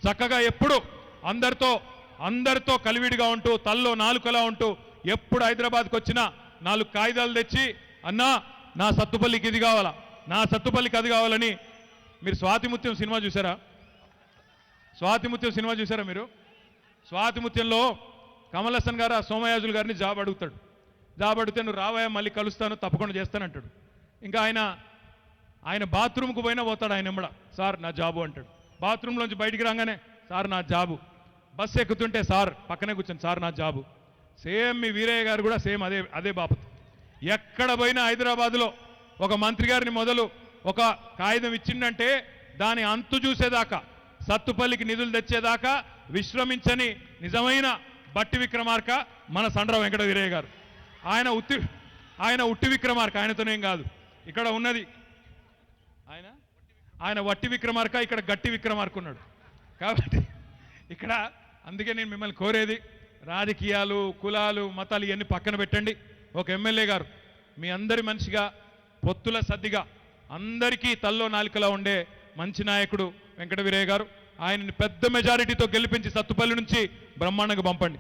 చక్కగా ఎప్పుడు అందరితో కలివిడిగా ఉంటూ తల్లో నాలుకలా ఉంటూ ఎప్పుడు హైదరాబాద్కి వచ్చినా 4 కాగితాలు తెచ్చి అన్నా నా సత్తుపల్లికి ఇది కావాలా, నా సత్తుపల్లికి అది కావాలని. మీరు స్వాతిముత్యం సినిమా చూసారా? స్వాతిముత్యం సినిమా చూసారా మీరు? స్వాతిముత్యంలో కమల్ హాసన్ గారు ఆ సోమయాజులు గారిని జాబ్ అడుగుతాడు. జాబ్ అడిగితే నువ్వు రావయ్యా, మళ్ళీ కలుస్తాను, తప్పకుండా చేస్తానంటాడు. ఇంకా ఆయన బాత్రూమ్కు పోయినా పోతాడు. ఆయన ఎంబడ సార్ నా జాబు అంటాడు. బాత్రూంలోంచి బయటికి రాగానే సార్ నా జాబు. బస్సు ఎక్కుతుంటే సార్ పక్కనే కూర్చొని సార్ నా జాబు. సేమ్ మీ వీరయ్య గారు కూడా సేమ్ అదే బాపత్. ఎక్కడ పోయినా హైదరాబాద్లో ఒక మంత్రి గారిని మొదలు ఒక కాగితం ఇచ్చిందంటే దాని అంతు చూసేదాకా, సత్తుపల్లికి నిధులు తెచ్చేదాకా విశ్రమించని నిజమైన బట్టి విక్రమార్క మన సండ్ర వెంకట వీరయ్య గారు. ఆయన ఉట్టి విక్రమార్క, ఆయనతోనేం కాదు. ఇక్కడ ఉన్నది ఆయన వట్టి విక్రమార్క, ఇక్కడ గట్టి విక్రమార్క ఉన్నాడు. కాబట్టి ఇక్కడ అందుకే నేను మిమ్మల్ని కోరేది, రాజకీయాలు కులాలు మతాలు ఇవన్నీ పక్కన పెట్టండి. ఒక ఎమ్మెల్యే గారు మీ అందరి మనిషిగా పొత్తుల సద్దిగా అందరికీ తల్లో నాలుకలా ఉండే మంచి నాయకుడు వెంకట వీరయ్య గారు. ఆయనని పెద్ద మెజారిటీతో గెలిపించి సత్తుపల్లి నుంచి బ్రహ్మాండంగా పంపండి.